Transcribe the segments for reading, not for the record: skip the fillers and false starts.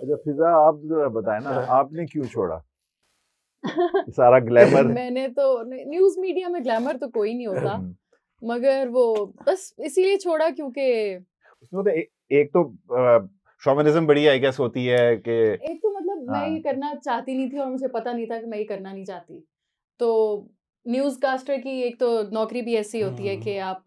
अच्छा फिजा, आप जरा बताएं ना, आपने क्यों छोड़ा सारा ग्लैमर? मैंने तो न्यूज मीडिया में ग्लैमर तो कोई नहीं होता, मगर वो बस इसीलिए छोड़ा क्योंकि उसमें तो एक तो शोविनिज्म बड़ी आई गेस होती है कि एक तो मतलब मैं ये करना चाहती नहीं थी और मुझे पता नहीं था कि मैं ये करना नहीं चाहती। तो न्यूज कास्टर की एक तो नौकरी भी ऐसी होती है कि आप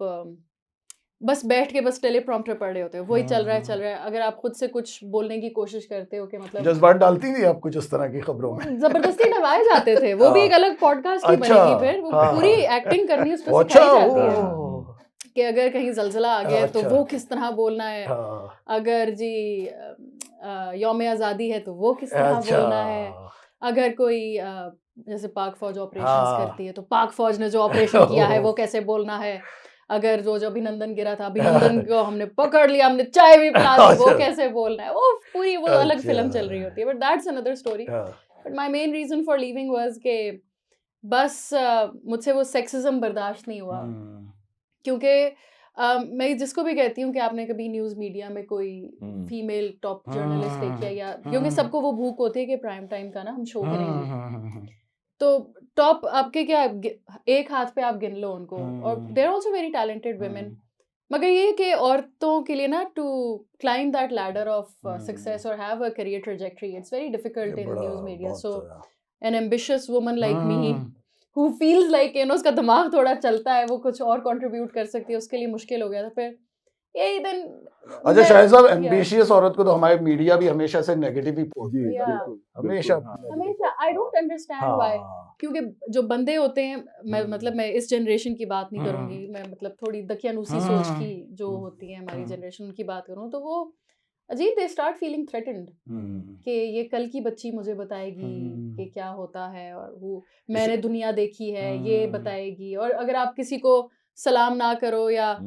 बस बैठ के बस टेलीप्रॉम्प्टर पढ़ रहे होते हो, वही चल रहा है। अगर आप खुद से कुछ बोलने की कोशिश करते हो कि मतलब जज्बात डालती थी आप कुछ इस तरह की खबरों में? जबरदस्ती दबाए जाते थे, वो भी एक अलग पॉडकास्ट की अच्छा, बनेगी, फिर वो हाँ, पूरी हाँ। एक्टिंग करनी उसमें अच्छा, सिखाई जाती है ओह, कि अगर कहीं जलजला आ गया तो अच्छा। वो किस तरह बोलना है, हाँ, अगर जी यौम आज़ादी है तो वो किस तरह अच्छा, बोलना है, अगर कोई जैसे पाक फौज ऑपरेशंस हाँ। करती है तो पाक फौज ने जो ऑपरेशन किया है वो ओह, कैसे बोलना है, अगर जो अभिनंदन गिरा था, अभिनंदन को हमने पकड़ लिया, हमने चाय भी पिला दी, वो अच्छा, कैसे बोलना है, वो पूरी वो अलग अच्छा, फिल्म चल रही होती है। But that's another story. हाँ, but my main reason for leaving was के बस मुझसे वो सेक्सिज्म बर्दाश्त नहीं हुआ, क्योंकि मैं जिसको भी कहती हूँ कि आपने कभी न्यूज़ मीडिया में कोई फीमेल टॉप जर्नलिस्ट देखी है, या क्योंकि सबको वो भूख होती है कि प्राइम टाइम का ना हम शो करेंगे, तो टॉप आपके क्या एक हाथ पे आप गिन लो उनको, और there are also very talented women, मगर ये कि औरतों के लिए ना to climb that ladder of success और have a career trajectory, it's very difficult in बड़ा न्यूज़ मीडिया। बहुत so an ambitious woman like me who feels like उसका दिमाग थोड़ा चलता है, वो कुछ और कंट्रीब्यूट कर सकती है, उसके लिए मुश्किल हो गया था। फिर यही देन अच्छा शाहिद साहब, एम्बिशियस औरत को तो हमारे मीडिया भी हमेशा से नेगेटिव ही जी पोर्ट्रे बिल्कुल हमेशा आई डोंट अंडरस्टैंड व्हाई, क्योंकि जो बंदे होते हैं, मैं मतलब मैं इस जनरेशन की बात नहीं करूंगी, मैं मतलब थोड़ी दकियानूसी सोच की जो होती है हमारी जनरेशन, उनकी बात करूं तो वो अजीब, दे स्टार्ट फीलिंग थ्रेटन्ड कि ये कल की बच्ची मुझे बताएगी कि क्या होता है, और वो मैंने दुनिया देखी है ये बताएगी, और अगर आप किसी को सलाम ना करो या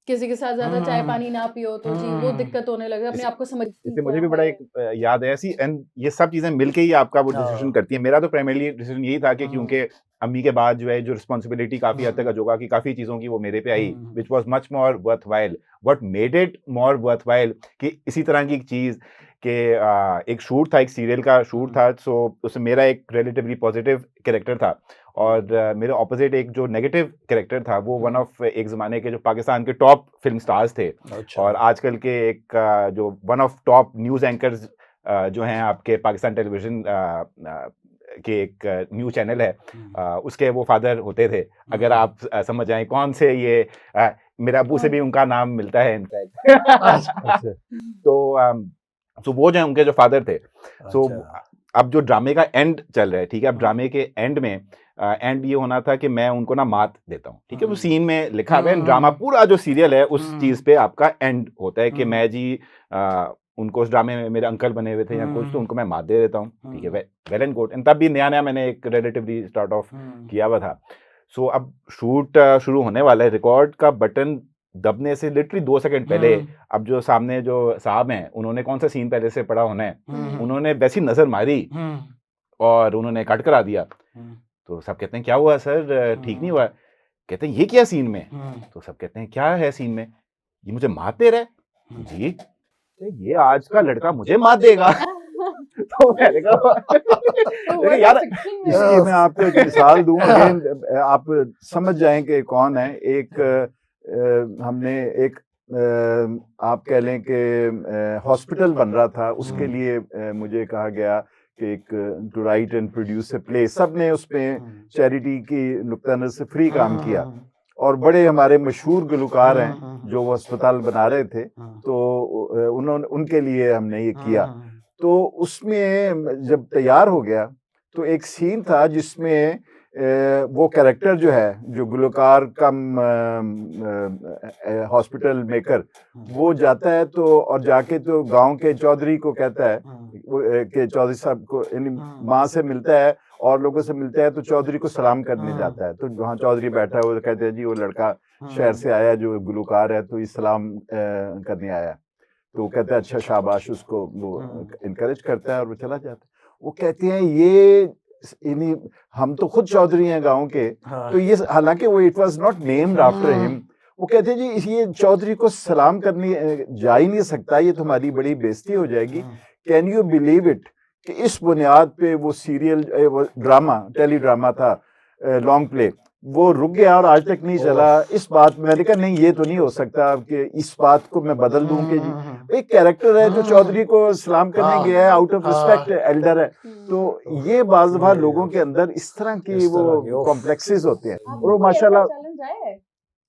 किसी के साथ ज्यादा चाय पानी ना पियो तो जी वो दिक्कत होने लगे, अपने आप को समझ। इससे मुझे भी बड़ा एक याद है ऐसी, एंड ये सब चीजें मिलके ही आपका वो डिसीजन करती है। मेरा तो प्राइमरली डिसीजन यही था कि क्योंकि अम्मी के बाद जो है जो रिस्पॉन्सिबिलिटी काफी हद तक अजोगा की काफी चीजों की वो मेरे पे आई, which was much more worthwhile. What made it more worthwhile कि इसी तरह की चीज कि एक शूट था, एक सीरियल का शूट था, सो उसमें मेरा एक रिलेटिवली पॉजिटिव कैरेक्टर था, और मेरे ऑपोजिट एक जो नेगेटिव कैरेक्टर था वो वन ऑफ एक ज़माने के जो पाकिस्तान के टॉप फिल्म स्टार्स थे। अच्छा। और आजकल के एक जो one of top news anchors जो हैं आपके पाकिस्तान टेलीविज़न के एक न्यूज़ चैनल है, उसके वो फादर होते थे। अगर आप समझ जाएं कौन से ये मेरे अब्बू से भी उनका नाम मिलता है इनफैक्ट। तो वो जो है उनके जो फादर थे। सो अब जो ड्रामे का एंड चल रहा है, ठीक है, अब ड्रामे के एंड में एंड ये होना था कि मैं उनको ना मात देता हूँ, ठीक है, वो सीन में लिखा हुआ है, ड्रामा पूरा जो सीरियल है उस चीज पे आपका एंड होता है कि मैं जी उनको उस ड्रामे में मेरे अंकल बने हुए थे या कुछ, तो उनको मैं मात दे देता हूँ, ठीक है, वेल एंड गुड। एंड तब भी नया नया मैंने एक रिलेटिवली स्टार्ट ऑफ किया हुआ था। सो अब शूट शुरू होने वाला है, रिकॉर्ड का बटन दबने से लिटरली 2 सेकंड पहले अब जो सामने जो साहब हैं उन्होंने कौन सा सीन पहले से पढ़ा होना है, उन्होंने वैसी नजर मारी और उन्होंने कट करा दिया। तो सब कहते हैं क्या हुआ सर, ठीक नहीं हुआ? कहते हैं ये क्या सीन में? तो सब कहते हैं क्या है सीन में? ये मुझे मात दे रहा है जी, ये आज का लड़का मुझे मात देगा। तो मैंने कहा यार इसकी मैं आपको एक मिसाल दूं, अगेन आप समझ जाएं कि कौन है। एक हमने एक आप कह लें कि हॉस्पिटल बन रहा था, उसके लिए मुझे कहा गया कि एक to write and produce a play, सब ने उसमें चैरिटी की नुक्ता नज़र से फ्री काम किया, और बड़े हमारे मशहूर गुलकार हैं जो वो अस्पताल बना रहे थे, तो उन्होंने उनके लिए हमने ये किया। तो उसमें जब तैयार हो गया तो एक सीन था जिसमें वो कैरेक्टर जो है जो गुलकार कम हॉस्पिटल मेकर, वो जाता है तो और जाके तो गांव के चौधरी को कहता है कि चौधरी साहब को माँ से मिलता है और लोगों से मिलता है, तो चौधरी को सलाम करने जाता है, तो वहाँ चौधरी बैठा है, वो कहते हैं जी वो लड़का शहर से आया जो गुलकार है, तो ये सलाम करने आया। तो वो कहता है अच्छा शाबाश, उसको वो इनकरेज करता है और वो चला जाता है। वो कहते हैं ये इन्हीं, हम तो खुद चौधरी हैं गांव के, तो ये हालांकि वो it was not named after him, वो कहते हैं जी ये चौधरी को सलाम करने जा ही नहीं सकता, ये तुम्हारी बड़ी बेइज्जती हो जाएगी कैन यू बिलीव इट कि इस बुनियाद पे वो सीरियल ड्रामा टेली ड्रामा था लॉन्ग प्ले, वो रुक गया और आज तक नहीं चला। इस बात मैंने कहा नहीं, ये तो नहीं हो सकता कि इस बात को मैं बदल दूं कि जी एक कैरेक्टर है जो चौधरी को सलाम करने गया है, आउट ऑफ रिस्पेक्ट, एल्डर है। तो ये बाज़ दफा लोगों के अंदर इस तरह की वो कॉम्प्लेक्सेस होते हैं, और वो माशाल्लाह चैलेंज आया है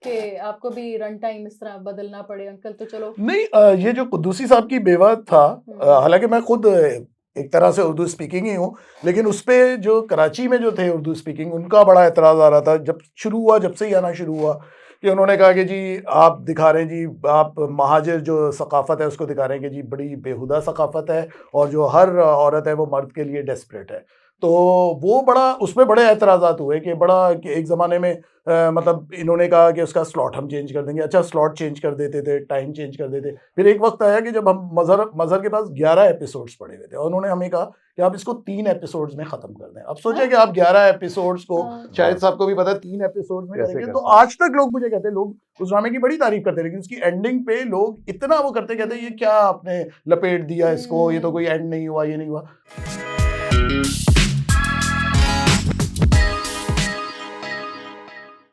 कि आपको भी रन टाइम इस तरह बदलना पड़े अंकल, तो चलो नहीं। ये जो कुद्दूसी साहब की बेवा था, हालांकि मैं खुद एक तरह से उर्दू स्पीकिंग ही हूँ, लेकिन उस पे जो कराची में जो थे उर्दू स्पीकिंग, उनका बड़ा एतराज़ आ रहा था जब शुरू हुआ, जब से ही आना शुरू हुआ, कि उन्होंने कहा कि जी आप दिखा रहे हैं जी, आप महाजिर जो सकाफ़त है उसको दिखा रहे हैं कि जी बड़ी बेहुदा सकाफ़त है, और जो हर औरत है वो मर्द के लिए डेस्परेट है। तो वो बड़ा, उसमें बड़े एतराज़ात हुए कि बड़ा कि एक ज़माने में मतलब इन्होंने कहा कि उसका स्लॉट हम चेंज कर देंगे। अच्छा, स्लॉट चेंज कर देते थे, टाइम चेंज कर देते। फिर एक वक्त आया कि जब हम मज़हर के पास 11 एपिसोड्स पड़े हुए थे, और उन्होंने हमें कहा कि आप इसको 3 एपिसोड्स में ख़त्म कर दें। अब सोचिए कि आप 11 एपिसोड्स को, शाहिद साहब को भी पता है, 3 एपिसोड्स में कैसे करेंगे। कर तो आज तक लोग मुझे कहते हैं, लोग उस ड्रामे की बड़ी तारीफ करते हैं, लेकिन उसकी एंडिंग पे लोग इतना वो करते कहते हैं ये क्या आपने लपेट दिया इसको, ये तो कोई एंड नहीं हुआ, ये नहीं हुआ।